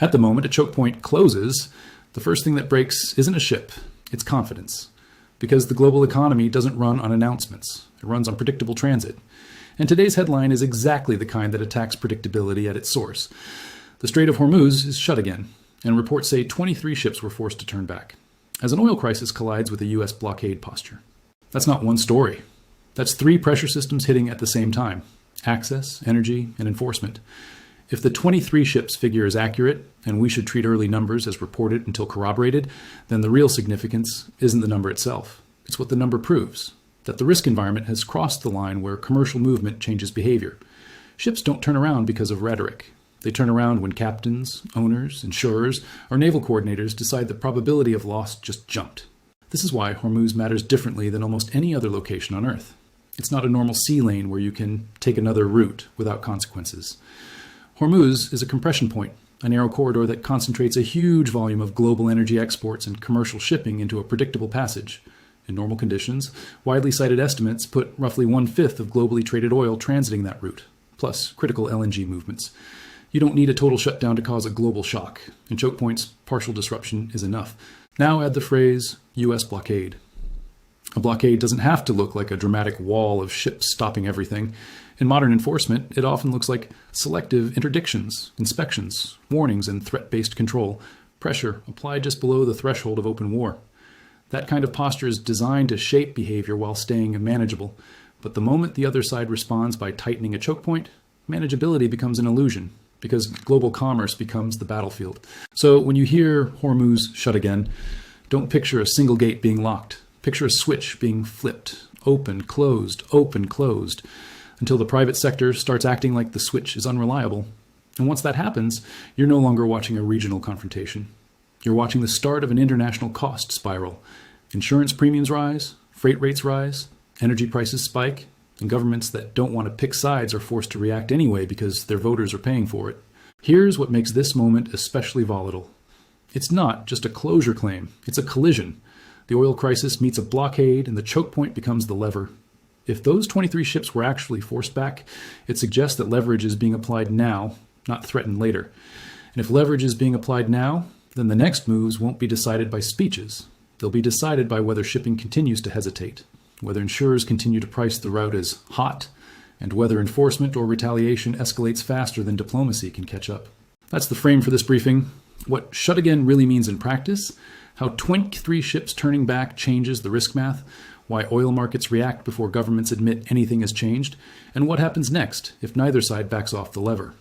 At the moment a choke point closes, the first thing that breaks isn't a ship, it's confidence. Because the global economy doesn't run on announcements, it runs on predictable transit. And today's headline is exactly the kind that attacks predictability at its source. The Strait of Hormuz is shut again, and reports say 23 ships were forced to turn back, as an oil crisis collides with a U.S. blockade posture. That's not one story. That's 3 pressure systems hitting at the same time: access, energy, and enforcement. If the 23 ships figure is accurate, and we should treat early numbers as reported until corroborated, then the real significance isn't the number itself. It's what the number proves, that the risk environment has crossed the line where commercial movement changes behavior. Ships don't turn around because of rhetoric. They turn around when captains, owners, insurers, or naval coordinators decide the probability of loss just jumped. This is why Hormuz matters differently than almost any other location on Earth. It's not a normal sea lane where you can take another route without consequences. Hormuz is a compression point, a narrow corridor that concentrates a huge volume of global energy exports and commercial shipping into a predictable passage. In normal conditions, widely cited estimates put roughly 1/5 of globally traded oil transiting that route, plus critical LNG movements. You don't need a total shutdown to cause a global shock. In choke points, partial disruption is enough. Now add the phrase U.S. blockade. A blockade doesn't have to look like a dramatic wall of ships stopping everything. In modern enforcement, it often looks like selective interdictions, inspections, warnings, and threat-based control, pressure applied just below the threshold of open war. That kind of posture is designed to shape behavior while staying manageable. But the moment the other side responds by tightening a choke point, manageability becomes an illusion, because global commerce becomes the battlefield. So when you hear Hormuz shut again, don't picture a single gate being locked. Picture a switch being flipped, open, closed, until the private sector starts acting like the switch is unreliable. And once that happens, you're no longer watching a regional confrontation. You're watching the start of an international cost spiral. Insurance premiums rise, freight rates rise, energy prices spike, and governments that don't want to pick sides are forced to react anyway because their voters are paying for it. Here's what makes this moment especially volatile. It's not just a closure claim, it's a collision. The oil crisis meets a blockade, and the choke point becomes the lever. If those 23 ships were actually forced back, it suggests that leverage is being applied now, not threatened later. And if leverage is being applied now, then the next moves won't be decided by speeches. They'll be decided by whether shipping continues to hesitate, whether insurers continue to price the route as hot, and whether enforcement or retaliation escalates faster than diplomacy can catch up. That's the frame for this briefing. What shut again really means in practice, how 23 ships turning back changes the risk math, why oil markets react before governments admit anything has changed, and what happens next if neither side backs off the lever.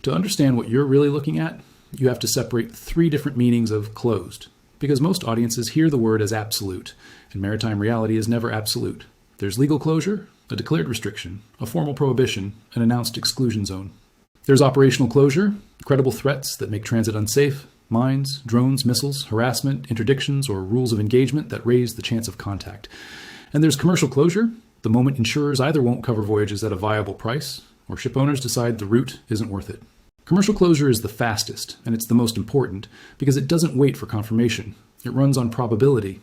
To understand what you're really looking at, you have to separate 3 different meanings of closed, because most audiences hear the word as absolute, and maritime reality is never absolute. There's legal closure, a declared restriction, a formal prohibition, an announced exclusion zone. There's operational closure, credible threats that make transit unsafe, mines, drones, missiles, harassment, interdictions, or rules of engagement that raise the chance of contact. And there's commercial closure, the moment insurers either won't cover voyages at a viable price, or ship owners decide the route isn't worth it. Commercial closure is the fastest, and it's the most important, because it doesn't wait for confirmation. It runs on probability.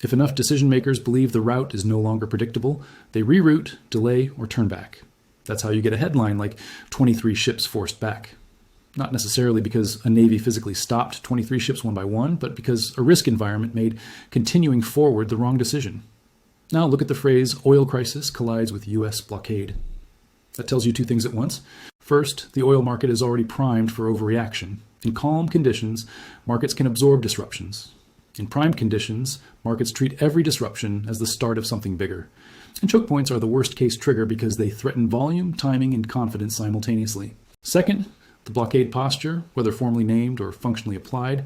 If enough decision makers believe the route is no longer predictable, they reroute, delay, or turn back. That's how you get a headline like 23 ships forced back. Not necessarily because a navy physically stopped 23 ships one by one, but because a risk environment made continuing forward the wrong decision. Now look at the phrase, oil crisis collides with U.S. blockade. That tells you 2 things at once. First, the oil market is already primed for overreaction. In calm conditions, markets can absorb disruptions. In prime conditions, markets treat every disruption as the start of something bigger. And choke points are the worst case trigger because they threaten volume, timing, and confidence simultaneously. Second, the blockade posture, whether formally named or functionally applied,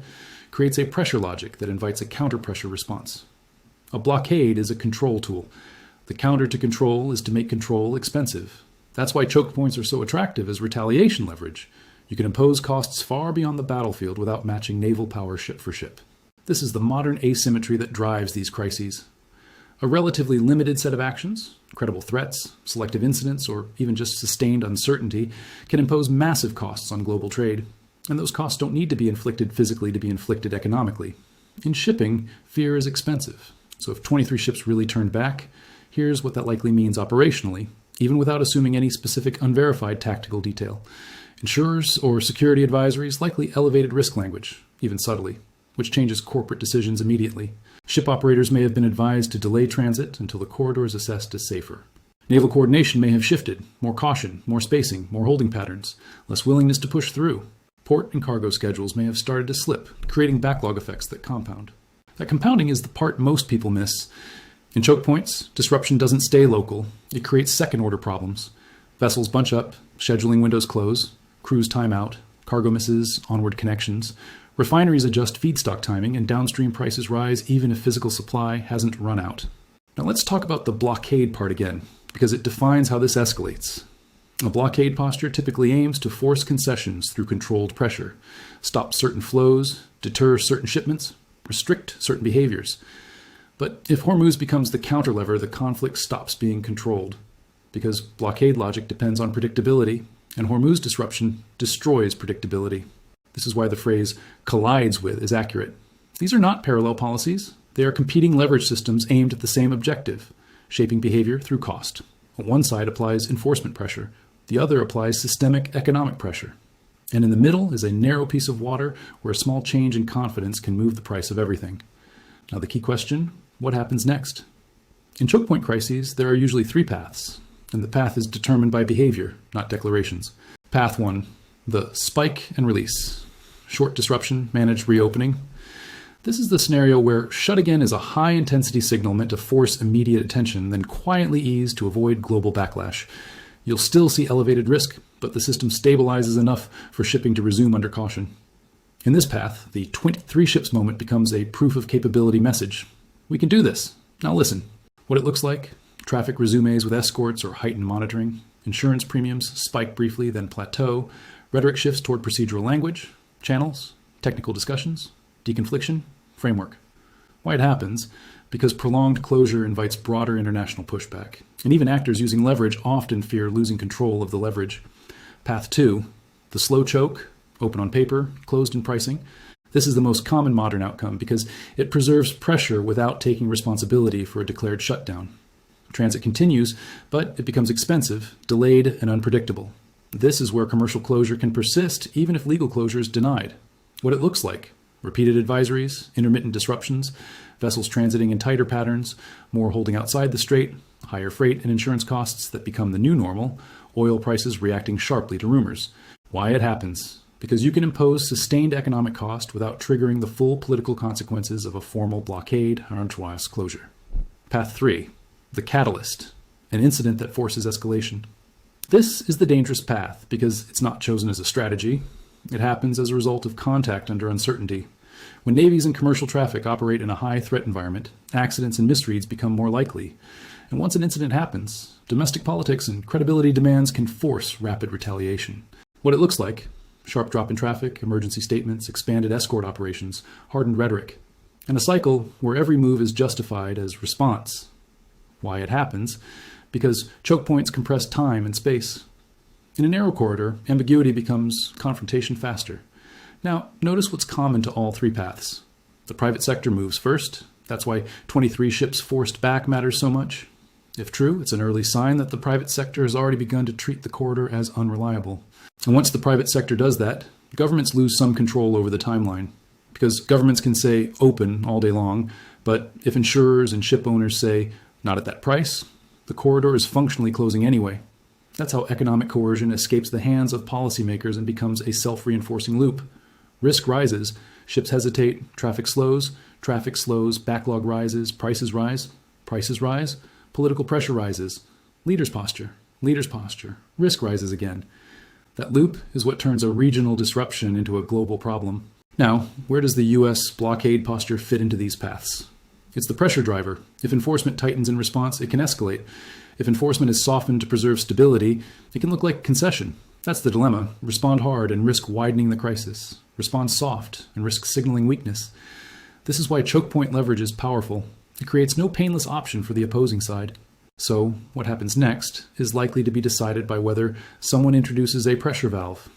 creates a pressure logic that invites a counter-pressure response. A blockade is a control tool. The counter to control is to make control expensive. That's why choke points are so attractive as retaliation leverage. You can impose costs far beyond the battlefield without matching naval power ship for ship. This is the modern asymmetry that drives these crises. A relatively limited set of actions, credible threats, selective incidents, or even just sustained uncertainty, can impose massive costs on global trade. And those costs don't need to be inflicted physically to be inflicted economically. In shipping, fear is expensive. So if 23 ships really turned back, here's what that likely means operationally, even without assuming any specific unverified tactical detail. Insurers or security advisories likely elevated risk language, even subtly, which changes corporate decisions immediately. Ship operators may have been advised to delay transit until the corridor is assessed as safer. Naval coordination may have shifted, more caution, more spacing, more holding patterns, less willingness to push through. Port and cargo schedules may have started to slip, creating backlog effects that compound. That compounding is the part most people miss. In choke points, disruption doesn't stay local. It creates second-order problems. Vessels bunch up, scheduling windows close, crews time out, cargo misses, onward connections. Refineries adjust feedstock timing, and downstream prices rise even if physical supply hasn't run out. Now let's talk about the blockade part again, because it defines how this escalates. A blockade posture typically aims to force concessions through controlled pressure, stop certain flows, deter certain shipments, restrict certain behaviors. But if Hormuz becomes the counterlever, the conflict stops being controlled, because blockade logic depends on predictability, and Hormuz disruption destroys predictability. This is why the phrase collides with is accurate. These are not parallel policies. They are competing leverage systems aimed at the same objective, shaping behavior through cost. One side applies enforcement pressure. The other applies systemic economic pressure. And in the middle is a narrow piece of water where a small change in confidence can move the price of everything. Now the key question, what happens next? In choke point crises, there are usually three paths, and the path is determined by behavior, not declarations. Path 1, the spike and release. Short disruption, managed reopening. This is the scenario where shut again is a high-intensity signal meant to force immediate attention, then quietly ease to avoid global backlash. You'll still see elevated risk, but the system stabilizes enough for shipping to resume under caution. In this path, the 23 ships moment becomes a proof of capability message. We can do this. Now listen. What it looks like: traffic resumes with escorts or heightened monitoring. Insurance premiums spike briefly, then plateau. Rhetoric shifts toward procedural language, channels, technical discussions, deconfliction, framework. Why it happens? Because prolonged closure invites broader international pushback. And even actors using leverage often fear losing control of the leverage. Path 2, the slow choke, open on paper, closed in pricing. This is the most common modern outcome because it preserves pressure without taking responsibility for a declared shutdown. Transit continues, but it becomes expensive, delayed, and unpredictable. This is where commercial closure can persist even if legal closure is denied. What it looks like: repeated advisories, intermittent disruptions, vessels transiting in tighter patterns, more holding outside the strait, higher freight and insurance costs that become the new normal, oil prices reacting sharply to rumors. Why it happens? Because you can impose sustained economic cost without triggering the full political consequences of a formal blockade or entourage closure. Path 3, the catalyst, an incident that forces escalation. This is the dangerous path because it's not chosen as a strategy. It happens as a result of contact under uncertainty. When navies and commercial traffic operate in a high-threat environment, accidents and misreads become more likely. And once an incident happens, domestic politics and credibility demands can force rapid retaliation. What it looks like: sharp drop in traffic, emergency statements, expanded escort operations, hardened rhetoric, and a cycle where every move is justified as response. Why it happens? Because choke points compress time and space. In a narrow corridor, ambiguity becomes confrontation faster. Now, notice what's common to all three paths. The private sector moves first. That's why 23 ships forced back matters so much. If true, it's an early sign that the private sector has already begun to treat the corridor as unreliable. And once the private sector does that, governments lose some control over the timeline. Because governments can say open all day long, but if insurers and ship owners say not at that price, the corridor is functionally closing anyway. That's how economic coercion escapes the hands of policymakers and becomes a self-reinforcing loop. Risk rises, ships hesitate, traffic slows, backlog rises, prices rise, political pressure rises, leaders posture, risk rises again. That loop is what turns a regional disruption into a global problem. Now, where does the U.S. blockade posture fit into these paths? It's the pressure driver. If enforcement tightens in response, it can escalate. If enforcement is softened to preserve stability, it can look like concession. That's the dilemma. Respond hard and risk widening the crisis. Respond soft and risk signaling weakness. This is why choke point leverage is powerful. It creates no painless option for the opposing side. So, what happens next is likely to be decided by whether someone introduces a pressure valve,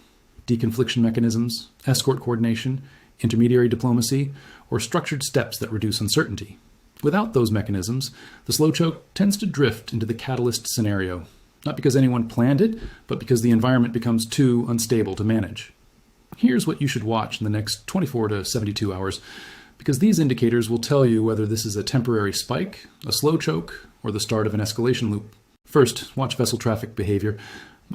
deconfliction mechanisms, escort coordination, intermediary diplomacy, or structured steps that reduce uncertainty. Without those mechanisms, the slow choke tends to drift into the catalyst scenario. Not because anyone planned it, but because the environment becomes too unstable to manage. Here's what you should watch in the next 24 to 72 hours, because these indicators will tell you whether this is a temporary spike, a slow choke, or the start of an escalation loop. First, watch vessel traffic behavior.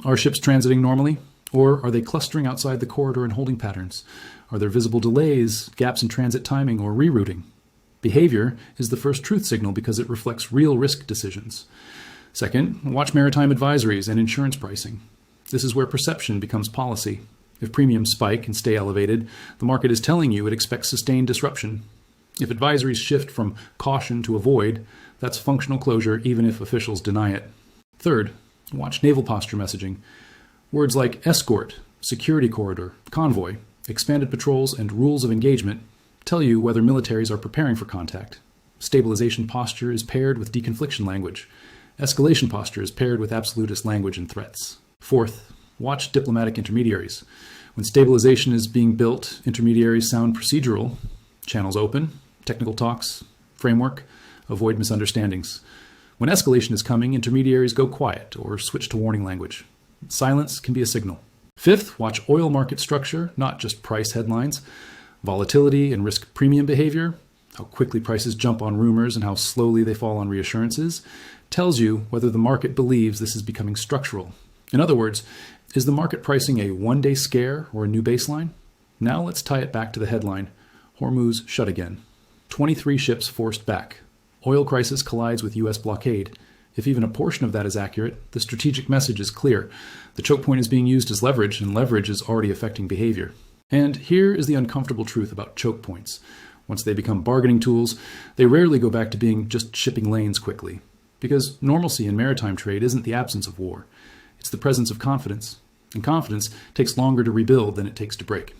Are ships transiting normally? Or are they clustering outside the corridor in holding patterns? Are there visible delays, gaps in transit timing, or rerouting? Behavior is the first truth signal because it reflects real risk decisions. Second, watch maritime advisories and insurance pricing. This is where perception becomes policy. If premiums spike and stay elevated, the market is telling you it expects sustained disruption. If advisories shift from caution to avoid, that's functional closure even if officials deny it. Third, watch naval posture messaging. Words like escort, security corridor, convoy, expanded patrols, and rules of engagement tell you whether militaries are preparing for contact. Stabilization posture is paired with deconfliction language. Escalation posture is paired with absolutist language and threats. Fourth, watch diplomatic intermediaries. When stabilization is being built, intermediaries sound procedural. Channels open, technical talks, framework, avoid misunderstandings. When escalation is coming, intermediaries go quiet or switch to warning language. Silence can be a signal. Fifth, watch oil market structure, not just price headlines. Volatility and risk premium behavior, how quickly prices jump on rumors and how slowly they fall on reassurances, tells you whether the market believes this is becoming structural. In other words, is the market pricing a one-day scare or a new baseline? Now let's tie it back to the headline. Hormuz shut again. 23 ships forced back. Oil crisis collides with U.S. blockade. If even a portion of that is accurate, the strategic message is clear. The choke point is being used as leverage, and leverage is already affecting behavior. And here is the uncomfortable truth about choke points. Once they become bargaining tools, they rarely go back to being just shipping lanes quickly. Because normalcy in maritime trade isn't the absence of war. It's the presence of confidence. And confidence takes longer to rebuild than it takes to break.